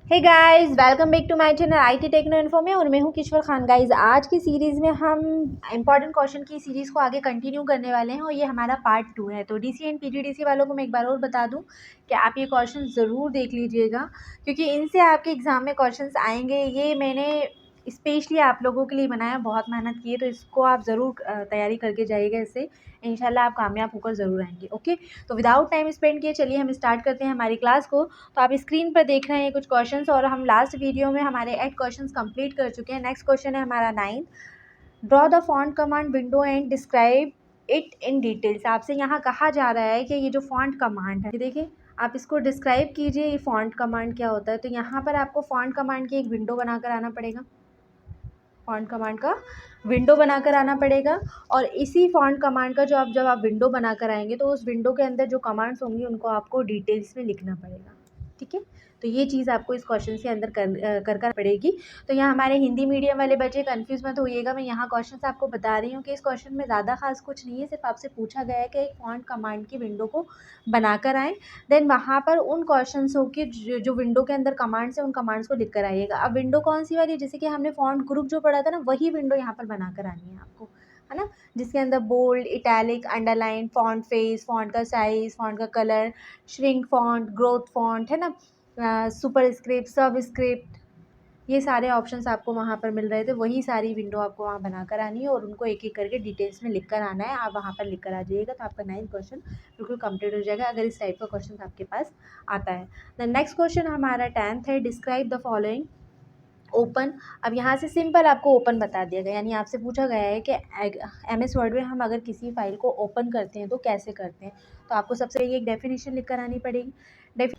Hey guys, welcome back to my channel IT techno info में। और मैं हूं किशोर खान। गाइस, आज की सीरीज़ में हम इंपॉर्टेंट क्वेश्चन की सीरीज़ को आगे कंटिन्यू करने वाले हैं और ये हमारा पार्ट 2 है। तो डीसी एंड पीजीडीसी वालों को मैं एक बार और बता दूं कि आप ये क्वेश्चन ज़रूर देख लीजिएगा, क्योंकि इनसे आपके एग्ज़ाम में क्वेश्चन आएंगे। ये मैंने स्पेशली आप लोगों के लिए बनाया, बहुत मेहनत की है, तो इसको आप ज़रूर तैयारी करके जाइएगा। इससे इंशाल्लाह आप कामयाब होकर ज़रूर आएंगे। ओके, तो विदाउट टाइम स्पेंड किए चलिए हम स्टार्ट करते हैं हमारी क्लास को। तो आप स्क्रीन पर देख रहे हैं कुछ क्वेश्चंस, और हम लास्ट वीडियो में हमारे 8 क्वेश्चंस कंप्लीट कर चुके हैं। नेक्स्ट क्वेश्चन है हमारा 9। Draw the font command window and describe it in details. आपसे यहाँ कहा जा रहा है कि ये जो फॉन्ट कमांड है, देखिए आप इसको डिस्क्राइब कीजिए, ये फॉन्ट कमांड क्या होता है। तो यहाँ पर आपको फॉन्ट कमांड की एक विंडो बनाकर आना पड़ेगा, फॉन्ट कमांड का विंडो बनाकर आना पड़ेगा। और इसी फॉन्ट कमांड का जब आप विंडो बनाकर आएंगे तो उस विंडो के अंदर जो कमांड्स होंगी उनको आपको डिटेल्स में लिखना पड़ेगा। ठीक है, तो ये चीज़ आपको इस क्वेश्चन के अंदर कर पड़ेगी। तो यहाँ हमारे हिंदी मीडियम वाले बच्चे कंफ्यूज मत होइएगा। मैं यहाँ क्वेश्चन आपको बता रही हूँ कि इस क्वेश्चन में ज़्यादा खास कुछ नहीं है, सिर्फ आपसे पूछा गया है कि एक फॉन्ट कमांड की विंडो को बनाकर आएँ, देन वहाँ पर उन क्वेश्चंस हो कि जो विंडो के अंदर कमांड्स है उन कमांड्स को लिख कर आइएगा। अब विंडो कौन सी वाली, जैसे कि हमने फॉन्ट ग्रुप जो पढ़ा था ना, वही विंडो यहाँ पर बनाकर आनी है आपको, है ना, जिसके अंदर bold, italic, underline, font face, font का साइज, फॉन्ट का colour, shrink font, growth font, है ना, सुपर स्क्रिप्ट, सब स्क्रिप्ट, ये सारे ऑप्शंस आपको वहाँ पर मिल रहे थे। वही सारी विंडो आपको वहाँ बनाकर आनी है और उनको एक एक करके डिटेल्स में लिख कर आना है। आप वहाँ पर लिख कर आ जाइएगा तो आपका 9th क्वेश्चन बिल्कुल कंप्लीट हो जाएगा, अगर इस टाइप का क्वेश्चन आपके पास आता है। द नेक्स्ट क्वेश्चन हमारा 10th है। Describe the following open. अब यहाँ से सिंपल आपको ओपन बता दिया गया, यानी आपसे पूछा गया है कि MS वर्ड में हम अगर किसी फाइल को ओपन करते हैं तो कैसे करते हैं। तो आपको सबसे पहले एक डेफिनेशन लिख कर आनी पड़ेगी।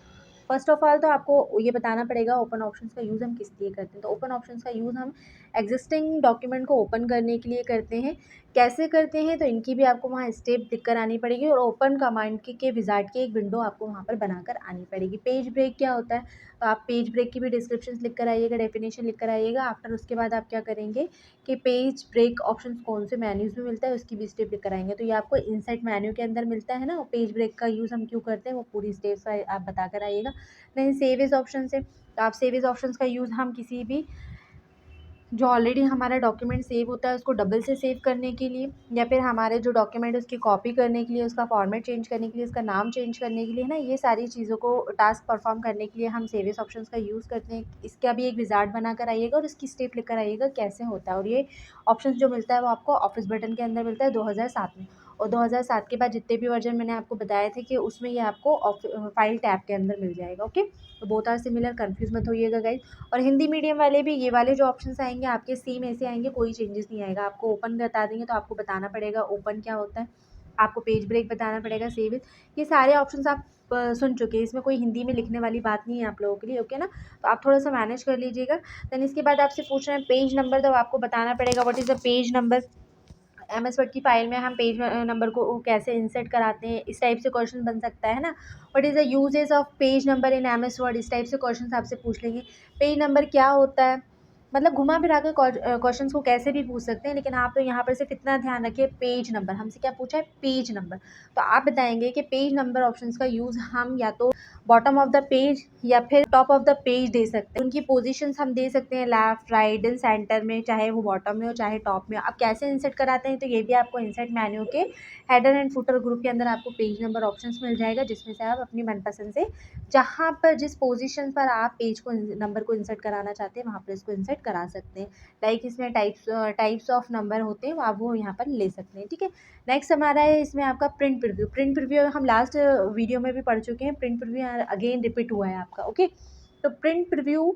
फर्स्ट ऑफ ऑल तो आपको ये बताना पड़ेगा ओपन ऑप्शंस का यूज़ हम किस लिए करते हैं। तो ओपन ऑप्शंस का यूज़ हम एग्जिस्टिंग डॉक्यूमेंट को ओपन करने के लिए करते हैं। कैसे करते हैं, तो इनकी भी आपको वहाँ स्टेप लिख कर आनी पड़ेगी, और ओपन कमांड के विजार्ड की एक विंडो आपको वहाँ पर बनाकर आनी पड़ेगी। पेज ब्रेक क्या होता है, तो आप पेज ब्रेक की भी डिस्क्रिप्शन लिख कर आइएगा, डेफिनेशन लिख कर आइएगा। आफ्टर उसके बाद आप क्या करेंगे कि पेज ब्रेक ऑप्शन कौन से मेन्यूज़ में मिलता है उसकी भी स्टेप लिख कर आएंगे। तो ये आपको इंसर्ट मेन्यू के अंदर मिलता है ना, पेज ब्रेक का यूज़ हम क्यों करते हैं वो पूरी स्टेप्स आप बता कर आइएगा। नहीं, सेव एज ऑप्शन से, तो आप सेव एज ऑप्शन का यूज़ हम किसी भी जो ऑलरेडी हमारा डॉक्यूमेंट सेव होता है उसको डबल से सेव करने के लिए, या फिर हमारे जो डॉक्यूमेंट है उसकी कॉपी करने के लिए, उसका फॉर्मेट चेंज करने के लिए, उसका नाम चेंज करने के लिए ना, ये सारी चीज़ों को टास्क परफॉर्म करने के लिए हम सेव एज ऑप्शन का यूज़ करते हैं। इसका भी एक विजार्ड बना कर आइएगा और इसकी स्टेप लेकर आइएगा कैसे होता है। और ये ऑप्शन जो मिलता है वो आपको ऑफिस बटन के अंदर मिलता है 2007 में, और 2007 के बाद जितने भी वर्जन मैंने आपको बताए थे कि उसमें ये आपको फाइल टैब के अंदर मिल जाएगा। ओके, तो बोथ आर सिमिलर, कंफ्यूज मत होइएगा गाइज। और हिंदी मीडियम वाले भी ये वाले जो ऑप्शंस आएंगे आपके सेम ऐसे आएंगे, कोई चेंजेस नहीं आएगा। आपको ओपन बता देंगे तो आपको बताना पड़ेगा ओपन क्या होता है, आपको पेज ब्रेक बताना पड़ेगा, सेव इट। ये सारे ऑप्शंस आप सुन चुके हैं, इसमें कोई हिंदी में लिखने वाली बात नहीं है आप लोगों के लिए। ओके ना, तो आप थोड़ा सा मैनेज कर लीजिएगा। देन इसके बाद आपसे पूछ रहे हैं पेज नंबर, तो आपको बताना पड़ेगा what is the page number. MS word की फाइल में हम पेज नंबर को कैसे इंसर्ट कराते हैं, इस टाइप से क्वेश्चन बन सकता है ना। What is the uses of page number in MS word, इस टाइप से क्वेश्चन आपसे पूछ लेंगे। पेज नंबर क्या होता है, मतलब घुमा फिरा कर क्वेश्चंस को कैसे भी पूछ सकते हैं, लेकिन आप तो यहाँ पर सिर्फ इतना ध्यान रखिए, पेज नंबर हमसे क्या पूछा है, पेज नंबर। तो आप बताएंगे कि पेज नंबर ऑप्शंस का यूज़ हम या तो बॉटम ऑफ द पेज या फिर टॉप ऑफ द पेज दे सकते हैं। उनकी पोजीशंस हम दे सकते हैं लेफ्ट, राइट एंड सेंटर में, चाहे वो बॉटम में हो चाहे टॉप में। आप कैसे इंसर्ट कराते हैं, तो ये भी आपको इंसर्ट मेन्यू के हेडर एंड फुटर ग्रुप के अंदर आपको पेज नंबर ऑप्शंस मिल जाएगा, जिसमें से आप अपनी मनपसंद से जहाँ पर जिस पोजीशन पर आप पेज को नंबर को इंसर्ट कराना चाहते हैं वहाँ पर इसको इंसर्ट करा सकते हैं। लाइक इसमें टाइप्स ऑफ नंबर होते हैं, वो आप वो यहाँ पर ले सकते हैं। ठीक है, नेक्स्ट हमारा है इसमें आपका प्रिंट प्रीव्यू। प्रिंट प्रीव्यू हम लास्ट वीडियो में भी पढ़ चुके हैं, प्रिंट प्रीव्यू अगेन रिपीट हुआ है आपका। ओके, तो प्रिंट प्रीव्यू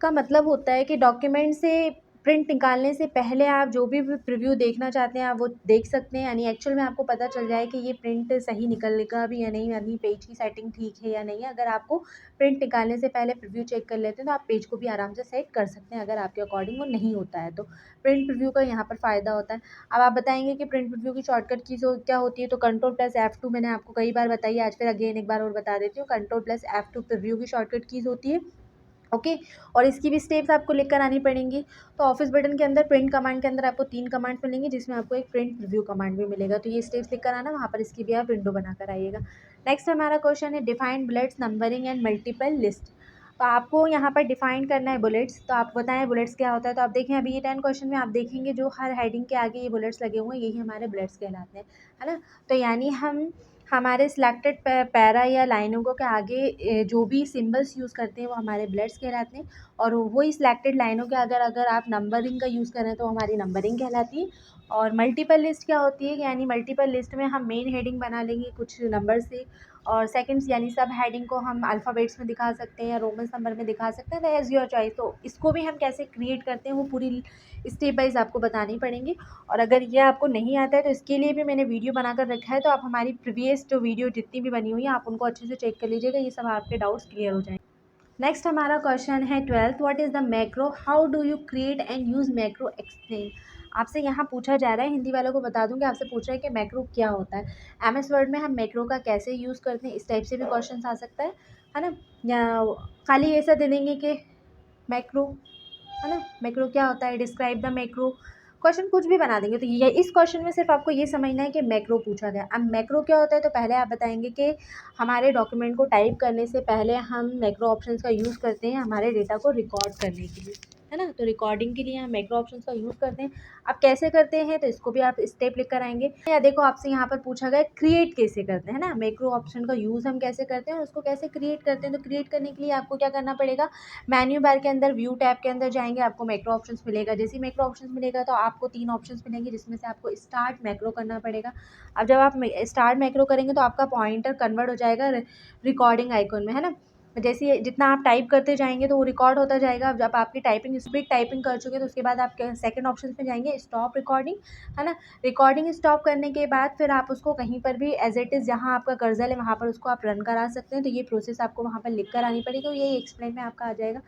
का मतलब होता है कि डॉक्यूमेंट से प्रिंट निकालने से पहले आप जो भी प्रीव्यू देखना चाहते हैं आप वो देख सकते हैं, यानी एक्चुअल में आपको पता चल जाए कि ये प्रिंट सही निकलेगा भी या नहीं, यानी पेज की सेटिंग ठीक है या नहीं है। अगर आपको प्रिंट निकालने से पहले प्रीव्यू चेक कर लेते हैं तो आप पेज को भी आराम से सेट कर सकते हैं, अगर आपके अकॉर्डिंग वो नहीं होता है तो प्रिंट प्रीव्यू का यहाँ पर फ़ायदा होता है। अब आप बताएंगे कि प्रिंट प्रीव्यू की शॉर्टकट की क्या होती है, तो Ctrl+F2 मैंने आपको कई बार बताई, आज फिर अगेन एक बार और बता देती हूँ। Ctrl+F2 प्रीव्यू की शॉर्टकट कीज़ होती है। ओके, और इसकी भी स्टेप्स आपको लिखकर आनी पड़ेंगी। तो ऑफिस बटन के अंदर प्रिंट कमांड के अंदर आपको 3 कमांड मिलेंगी, जिसमें आपको एक प्रिंट रिव्यू कमांड भी मिलेगा। तो ये स्टेप्स लिखकर आना, वहाँ पर इसकी भी आप विंडो बनाकर आइएगा। नेक्स्ट हमारा क्वेश्चन है define bullets, numbering and multiple list. तो आपको यहाँ पर डिफाइन करना है बुलेट्स। तो आप बताएं बुलेट्स क्या होता है। तो आप देखें अभी ये 10 क्वेश्चन में आप देखेंगे जो हर हेडिंग के आगे ये बुलेट्स लगे हुए हैं, यही हमारे बुलेट्स कहलाते हैं, है ना। तो यानी हम हमारे सिलेक्टेड पैरा या लाइनों को के आगे जो भी सिंबल्स यूज़ करते हैं वो हमारे बुलेट्स कहलाते हैं। और वही सिलेक्टेड लाइनों के अगर आप नंबरिंग का यूज़ करें तो हमारी नंबरिंग कहलाती है। और मल्टीपल लिस्ट क्या होती है, यानी मल्टीपल लिस्ट में हम मेन हेडिंग बना लेंगे कुछ नंबर से, और सेकंड्स यानी सब हेडिंग को हम अल्फ़ाबेट्स में दिखा सकते हैं या रोमन्स नंबर में दिखा सकते हैं, तो एज़ योर चॉइस। तो इसको भी हम कैसे क्रिएट करते हैं वो पूरी स्टेप वाइज आपको बतानी पड़ेंगी। और अगर ये आपको नहीं आता है तो इसके लिए भी मैंने वीडियो बनाकर रखा है, तो आप हमारी प्रीवियस जो वीडियो जितनी भी बनी हुई है आप उनको अच्छे से चेक कर लीजिएगा, ये सब आपके डाउट्स क्लियर हो जाएंगे। नेक्स्ट हमारा क्वेश्चन है 12th, what is the macro, how do you create and use macro, explain. आपसे यहाँ पूछा जा रहा है, हिंदी वालों को बता दूं कि आपसे पूछ रहा है कि मैक्रो क्या होता है, एमएस वर्ड में हम मैक्रो का कैसे यूज़ करते हैं, इस टाइप से भी क्वेश्चन आ सकता है ना। या खाली ऐसा दे देंगे कि मैक्रो, है ना, मैक्रो क्या होता है, डिस्क्राइब द मैक्रो, क्वेश्चन कुछ भी बना देंगे। तो ये इस क्वेश्चन में सिर्फ आपको ये समझना है कि मैक्रो पूछा गया। अब मैक्रो क्या होता है, तो पहले आप बताएंगे कि हमारे डॉक्यूमेंट को टाइप करने से पहले हम मैक्रो ऑप्शंस का यूज़ करते हैं हमारे डेटा को रिकॉर्ड करने के लिए, है ना। तो रिकॉर्डिंग के लिए हम मैक्रो ऑप्शंस का यूज़ करते हैं। अब कैसे करते हैं तो इसको भी आप स्टेप लिख कर आएंगे। या देखो आपसे यहाँ पर पूछा गया क्रिएट कैसे करते हैं ना, मैक्रो ऑप्शन का यूज़ हम कैसे करते हैं और उसको कैसे क्रिएट करते हैं। तो क्रिएट करने के लिए आपको क्या करना पड़ेगा, मेन्यू बार के अंदर व्यू टैब के अंदर जाएंगे, आपको मैक्रो ऑप्शंस मिलेगा। जैसे ही मैक्रो ऑप्शंस मिलेगा तो आपको 3 ऑप्शंस मिलेंगे जिसमें से आपको स्टार्ट मैक्रो करना पड़ेगा। अब जब आप स्टार्ट मैक्रो करेंगे तो आपका पॉइंटर कन्वर्ट हो जाएगा रिकॉर्डिंग आइकन में, है ना। जैसे जितना आप टाइप करते जाएंगे तो वो रिकॉर्ड होता जाएगा। अब जब आपकी टाइपिंग स्पीड टाइपिंग कर चुके तो उसके बाद आप सेकंड ऑप्शन पे जाएंगे स्टॉप रिकॉर्डिंग, है ना। रिकॉर्डिंग स्टॉप करने के बाद फिर आप उसको कहीं पर भी एज इट इज़ जहाँ आपका कर्सर है वहाँ पर उसको आप रन करा सकते हैं। तो ये प्रोसेस आपको वहाँ पर लिख कर आनी पड़ेगी, तो ये एक्सप्लेन में आपका आ जाएगा।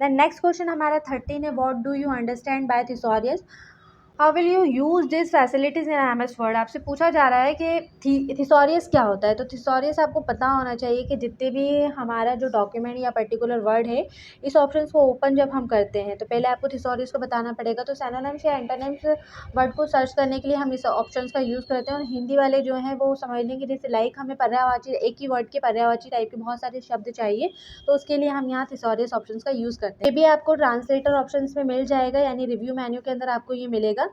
दैन नेक्स्ट क्वेश्चन हमारा 13 है, what do you understand by thesaurus, how will you use this facilities in MS Word. आपसे पूछा जा रहा है कि थिसॉरियस क्या होता है। तो थिसॉरियस आपको पता होना चाहिए कि जितने भी हमारा जो डॉक्यूमेंट या पर्टिकुलर वर्ड है, इस ऑप्शन को ओपन जब हम करते हैं तो पहले आपको थिसॉरियस को बताना पड़ेगा। तो सिनोनिम्स या एंटोनिम्स वर्ड को सर्च करने के लिए हम इस ऑप्शन का यूज़ करते हैं। और हिंदी वाले जो हैं वो समझ लेंगे जैसे लाइक हमें पर्यायवाची, एक ही वर्ड के पर्यायवाची टाइप के बहुत सारे शब्द चाहिए, तो उसके लिए हम यहाँ थिसॉरियस ऑप्शन का यूज़ करते हैं। ये भी आपको ट्रांसलेटर ऑप्शन में मिल जाएगा, यानी रिव्यू मेन्यू के अंदर आपको ये मिलेगा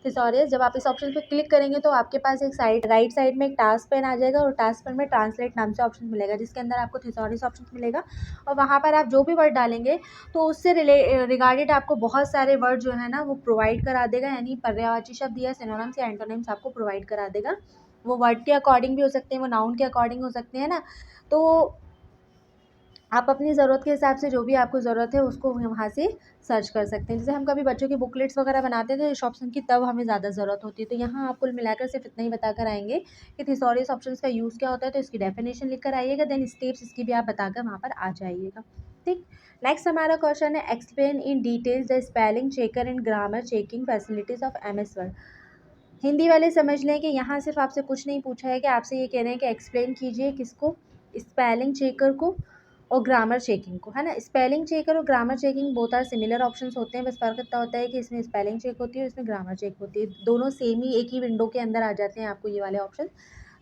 थिसॉरियस। जब आप इस ऑप्शन पे क्लिक करेंगे तो आपके पास एक साइड राइट साइड में एक टास्क पेन आ जाएगा और टास्क पेन में ट्रांसलेट नाम से ऑप्शन मिलेगा जिसके अंदर आपको थिसॉरियस ऑप्शन मिलेगा। और वहाँ पर आप जो भी वर्ड डालेंगे तो उससे रिगार्डेड आपको बहुत सारे वर्ड जो है ना वो प्रोवाइड करा देगा, यानी पर्यायवाची शब्द या सिनोनिम्स या एंटोनिम्स आपको प्रोवाइड करा देगा। वो वर्ड के अकॉर्डिंग भी हो सकते हैं, वो नाउन के अकॉर्डिंग हो सकते हैं ना। तो आप अपनी ज़रूरत के हिसाब से जो भी आपको ज़रूरत है उसको वहाँ से सर्च कर सकते हैं। जैसे हम कभी बच्चों की बुकलेट्स वगैरह बनाते हैं तो इस ऑप्शन की तब हमें ज़्यादा ज़रूरत होती है। तो यहाँ आप कुल मिलाकर सिर्फ इतना ही बताकर आएंगे कि थिसॉरियस ऑप्शंस का यूज़ क्या होता है, तो इसकी डेफिनेशन लिख कर आइएगा, देन स्टेप्स इसकी भी आप बताकर वहाँ पर आ जाइएगा। ठीक। नेक्स्ट हमारा क्वेश्चन है, explain in details the spelling checker and grammar checking facilities of MS word. Hindi वाले समझ लें कि यहाँ सिर्फ आपसे कुछ नहीं पूछा है कि आपसे ये कह रहे हैं कि एक्सप्लेन कीजिए किसको, स्पेलिंग चेकर को और ग्रामर चेकिंग को, है ना। स्पेलिंग चेकर और grammar checking both are similar options होते हैं, बस फ़र्क इतना होता है कि इसमें स्पेलिंग चेक होती है और इसमें ग्रामर चेक होती है। दोनों सेम ही एक ही विंडो के अंदर आ जाते हैं आपको ये वाले ऑप्शन।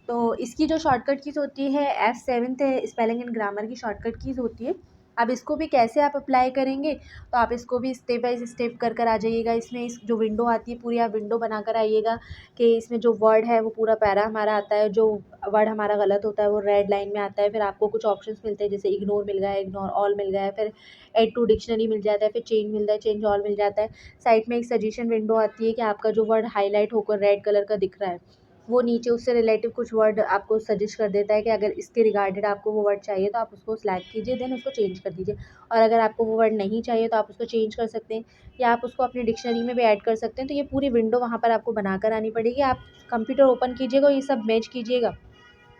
तो इसकी जो शॉर्टकट कीज़ होती है F7 है, स्पेलिंग एंड ग्रामर की शॉर्टकट कीज़ होती है। अब इसको भी कैसे आप अप्लाई करेंगे तो आप इसको भी स्टेप बाय स्टेप कर कर आ जाइएगा। इसमें इस जो विंडो आती है पूरी आप विंडो बना कर आइएगा कि इसमें जो वर्ड है वो पूरा पैरा हमारा आता है, जो वर्ड हमारा गलत होता है वो रेड लाइन में आता है। फिर आपको कुछ ऑप्शंस मिलते हैं जैसे इग्नोर मिल गया है, इग्नोर ऑल मिल गया है, फिर ऐड टू डिक्शनरी मिल जाता है, फिर चेंज मिलता है, चेंज ऑल मिल जाता है। साइड में एक सजेशन विंडो आती है कि आपका जो वर्ड हाईलाइट होकर रेड कलर का दिख रहा है वो नीचे उससे रिलेटिव कुछ वर्ड आपको सजेस्ट कर देता है कि अगर इसके रिगार्डेड आपको वो वर्ड चाहिए तो आप उसको सिलेक्ट कीजिए, देन उसको चेंज कर दीजिए। और अगर आपको वो वर्ड नहीं चाहिए तो आप उसको चेंज कर सकते हैं या आप उसको अपनी डिक्शनरी में भी ऐड कर सकते हैं। तो ये पूरी विंडो वहाँ पर आपको बनाकर आनी पड़ेगी। आप कंप्यूटर ओपन कीजिएगा और ये सब मैच कीजिएगा,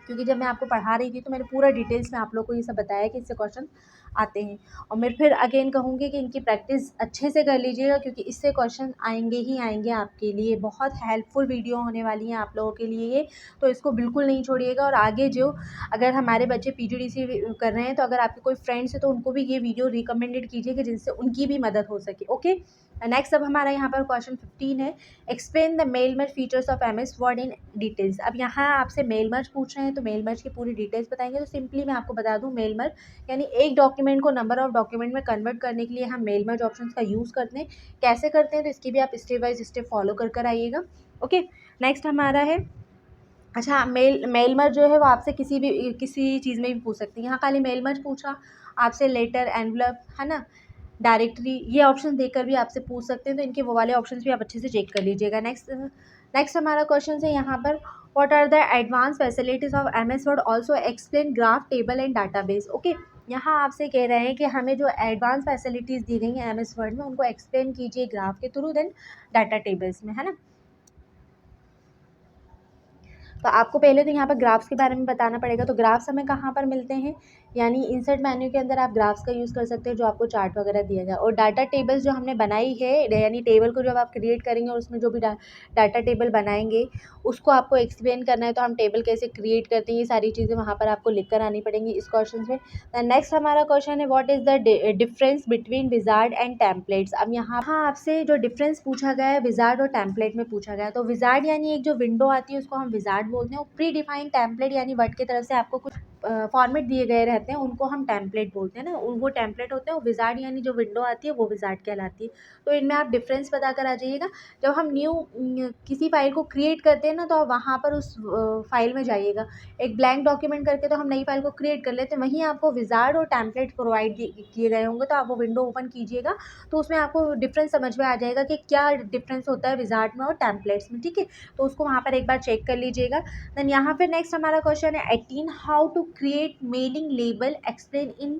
क्योंकि जब मैं आपको पढ़ा रही थी तो मैंने पूरा डिटेल्स में आप लोग को ये सब बताया कि इससे क्वेश्चन आते हैं। और मैं फिर अगेन कहूँगी कि इनकी प्रैक्टिस अच्छे से कर लीजिएगा, क्योंकि इससे क्वेश्चन आएंगे ही आएंगे आपके लिए। बहुत हेल्पफुल वीडियो होने वाली है आप लोगों के लिए ये, तो इसको बिल्कुल नहीं छोड़िएगा। और आगे जो अगर हमारे बच्चे PGDC कर रहे हैं तो अगर आपके कोई फ्रेंड्स है तो उनको भी ये वीडियो रिकमेंडेड कीजिए कि जिनसे उनकी भी मदद हो सके। ओके। नेक्स्ट अब हमारा यहाँ पर क्वेश्चन 15 है, explain the mail merge features of MS Word in details. अब यहाँ आपसे मेल मर्ज पूछ रहे हैं तो मेल मर्ज की पूरी डिटेल्स बताएंगे। तो सिंपली मैं आपको बता दूँ, मेल मर्ज यानी एक डॉक्यूमेंट डॉक्यूमेंट को नंबर ऑफ़ डॉक्यूमेंट में कन्वर्ट करने के लिए हम मेल मर्ज ऑप्शंस का यूज़ करते हैं। कैसे करते हैं तो इसकी भी आप स्टेप बाय स्टेप फॉलो कर आइएगा। ओके, नेक्स्ट हमारा है, अच्छा, मेल मर्ज जो है वो आपसे किसी चीज़ में भी पूछ सकती है। यहाँ खाली मेल मर्ज पूछा, आपसे लेटर, एनवलप, है ना, डायरेक्टरी, ये ऑप्शन देकर भी आपसे पूछ सकते हैं। तो इनके वो वाले ऑप्शंस भी आप अच्छे से चेक कर लीजिएगा। नेक्स्ट हमारा क्वेश्चन है यहाँ पर, what are the advance facilities of MS Word, also explain graph, table and database. Okay, यहाँ आपसे कह रहे हैं कि हमें जो एडवांस फैसिलिटीज़ दी गई हैं एमएस वर्ड में उनको एक्सप्लेन कीजिए ग्राफ के थ्रू, देन डाटा टेबल्स में, है ना। तो आपको पहले तो यहाँ पर ग्राफ्स के बारे में बताना पड़ेगा। तो ग्राफ्स हमें कहाँ पर मिलते हैं, यानी इंसर्ट मेन्यू के अंदर आप ग्राफ्स का यूज़ कर सकते हैं, जो आपको चार्ट वगैरह दिया जाए। और डाटा टेबल्स जो हमने बनाई है, यानी टेबल को जब आप क्रिएट करेंगे और उसमें जो भी डाटा टेबल बनाएंगे उसको आपको एक्सप्लेन करना है। तो हम टेबल कैसे क्रिएट करते हैं, ये सारी चीज़ें वहाँ पर आपको लिख कर आनी पड़ेंगी इस क्वेश्चन में। नेक्स्ट हमारा क्वेश्चन है, what is the difference between wizard and templates. अब यहाँ आपसे जो डिफरेंस पूछा गया है विजार्ड और टेम्पलेट में पूछा गया है। तो विजार्ड यानी एक जो विंडो आती है उसको हम विजार्ड बोलते हैं, और प्री डिफाइंड टेम्पलेट यानी वर्ड की तरफ से आपको कुछ फॉर्मेट दिए गए रहते हैं, उनको हम टेम्पलेट बोलते हैं ना, वो टेम्पलेट होते हैं। और विजार्ड यानी जो विंडो आती है वो विजार्ड कहलाती है। तो इनमें आप डिफरेंस बता कर आ जाइएगा। जब हम किसी फाइल को क्रिएट करते हैं ना, तो आप वहाँ पर उस फाइल में जाइएगा। एक ब्लैंक डॉक्यूमेंट करके तो हम नई फाइल को क्रिएट कर लेते हैं, वहीं आपको विजार्ड और टेम्पलेट प्रोवाइड किए गए होंगे। तो आप वो विंडो ओपन कीजिएगा, तो उसमें आपको डिफरेंस समझ में आ जाएगा कि क्या डिफरेंस होता है विजार्ड में और टेम्पलेट्स में। ठीक है, तो उसको वहाँ पर एक बार चेक कर लीजिएगा। देन यहाँ पे नेक्स्ट हमारा क्वेश्चन है 18, how to create mailing label, explain in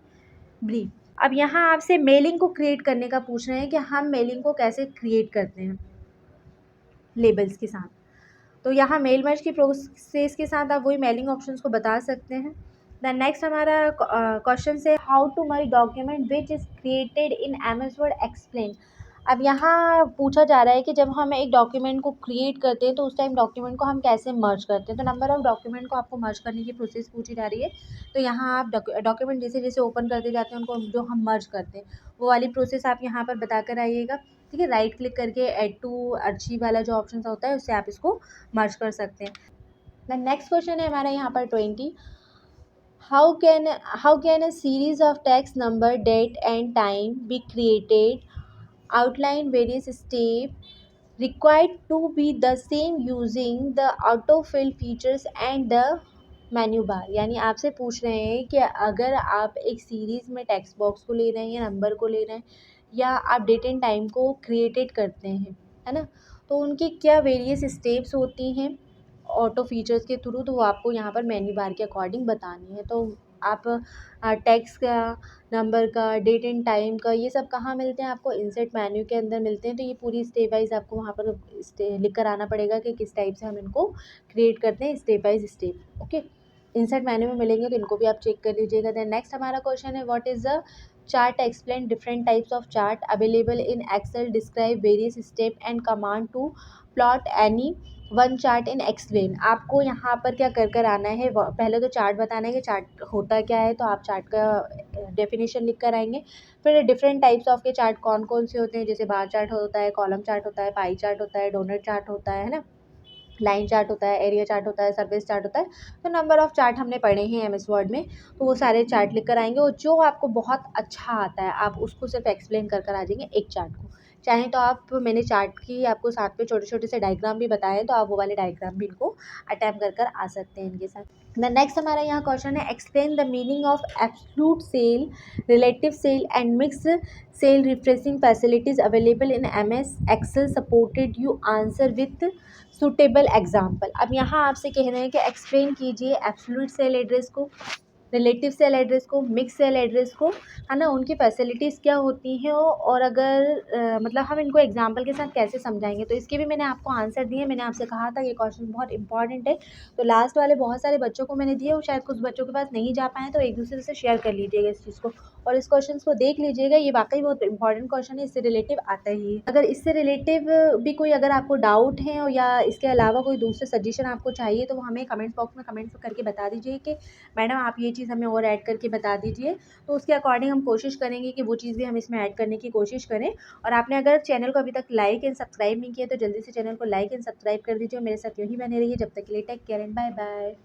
brief. अब यहाँ आपसे मेलिंग को क्रिएट करने का पूछ रहे हैं कि हम मेलिंग को कैसे क्रिएट करते हैं लेबल्स के साथ। तो यहाँ मेल मर्ज की प्रोसेस के साथ आप वही मेलिंग ऑप्शंस को बता सकते हैं। दैन नेक्स्ट हमारा क्वेश्चन से, how to merge document which is created in MS Word, explain. अब यहाँ पूछा जा रहा है कि जब हम एक डॉक्यूमेंट को क्रिएट करते हैं तो उस टाइम डॉक्यूमेंट को हम कैसे मर्ज करते हैं। तो नंबर ऑफ़ डॉक्यूमेंट को आपको मर्ज करने की प्रोसेस पूछी जा रही है। तो यहाँ आप डॉक्यूमेंट जैसे जैसे ओपन करते जाते हैं उनको जो हम मर्ज करते हैं वो वाली प्रोसेस आप यहाँ पर बता कर आइएगा। ठीक है, राइट क्लिक करके ऐड टू आर्चिव वाला जो ऑप्शन होता है उससे आप इसको मर्ज कर सकते हैं। द नेक्स्ट क्वेश्चन है हमारा यहाँ पर 20, how can a series of text, number, date and time be created, outline various steps required to be the same using the autofill features and the menu bar। यानी आपसे पूछ रहे हैं कि अगर आप एक सीरीज़ में टेक्स्ट बॉक्स को ले रहे हैं या नंबर को ले रहे हैं या आप डेट एंड टाइम को क्रिएटेड करते हैं, है ना, तो उनकी क्या वेरियस स्टेप्स होती हैं ऑटो फीचर्स के थ्रू, तो वो आपको यहाँ पर मेन्यू बार के अकॉर्डिंग बतानी है। तो आप टेक्स्ट का, नंबर का, डेट एंड टाइम का, ये सब कहाँ मिलते हैं आपको, इंसर्ट मेन्यू के अंदर मिलते हैं। तो ये पूरी स्टेप वाइज आपको वहाँ पर लिख कर आना पड़ेगा कि किस टाइप से हम इनको क्रिएट करते हैं, step by step. Okay, insert menu में मिलेंगे तो इनको भी आप चेक कर लीजिएगा। देन नेक्स्ट हमारा क्वेश्चन है, what is the chart, explain different types of chart available in Excel, describe various step and command to plot any one chart in explain. आपको यहाँ पर क्या कर आना है, पहले तो चार्ट बताना है कि चार्ट होता क्या है। तो आप चार्ट का डेफिनेशन लिख कर आएंगे। फिर डिफरेंट टाइप्स ऑफ के चार्ट कौन कौन से होते हैं, जैसे बार चार्ट होता है, कॉलम चार्ट होता है, पाई चार्ट होता है, डोनट चार्ट होता है ना, लाइन चार्ट होता है, एरिया चार्ट होता है, सर्विस चार्ट होता है। तो नंबर ऑफ़ चार्ट हमने पढ़े हैं एमएस वर्ड में, तो वो सारे चार्ट लिख कर आएंगे। और जो आपको बहुत अच्छा आता है आप उसको सिर्फ एक्सप्लेन कर आ जाएंगे एक चार्ट को। चाहें तो आप, मैंने चार्ट की आपको साथ में छोटे छोटे से डायग्राम भी बताए, तो आप वो वाले डायग्राम भी इनको अटैम्प्ट कर आ सकते हैं इनके साथ। द नेक्स्ट हमारा यहाँ क्वेश्चन है, explain the meaning of absolute cell, relative cell and mix cell refreshing facilities available in MS Excel supported, you answer with suitable example. अब यहाँ आपसे कह रहे हैं कि एक्सप्लेन कीजिए एब्सोल्यूट सेल एड्रेस को, रिलेटिव सेल एड्रेस को, मिक्स सेल एड्रेस को, है ना, उनकी फैसिलिटीज़ क्या होती हैं। और अगर मतलब हम इनको एग्जांपल के साथ कैसे समझाएंगे, तो इसके भी मैंने आपको आंसर दिए। मैंने आपसे कहा था ये क्वेश्चन बहुत इंपॉर्टेंट है, तो लास्ट वाले बहुत सारे बच्चों को मैंने दिए और शायद कुछ बच्चों के पास नहीं जा पाए, तो एक दूसरे से शेयर कर लीजिएगा इस चीज़ को और इस क्वेश्चन को देख लीजिएगा। ये वाकई बहुत इंपॉर्टेंट क्वेश्चन है, इससे रिलेटिव आता ही है। अगर इससे रिलेटिव भी कोई अगर आपको डाउट है और या इसके अलावा कोई दूसरे सजेशन आपको चाहिए, तो वो हमें कमेंट बॉक्स में कमेंट करके बता दीजिए कि मैडम आप ये चीज़ हमें और ऐड करके बता दीजिए। तो उसके अकॉर्डिंग हम कोशिश करेंगे कि वो चीज़ भी हम इसमें ऐड करने की कोशिश करें। और आपने अगर चैनल को अभी तक लाइक एंड सब्सक्राइब नहीं किया तो जल्दी से चैनल को लाइक एंड सब्सक्राइब कर दीजिए और मेरे साथ यूँ ही बने रहिए। जब तक के लिए take care and bye bye.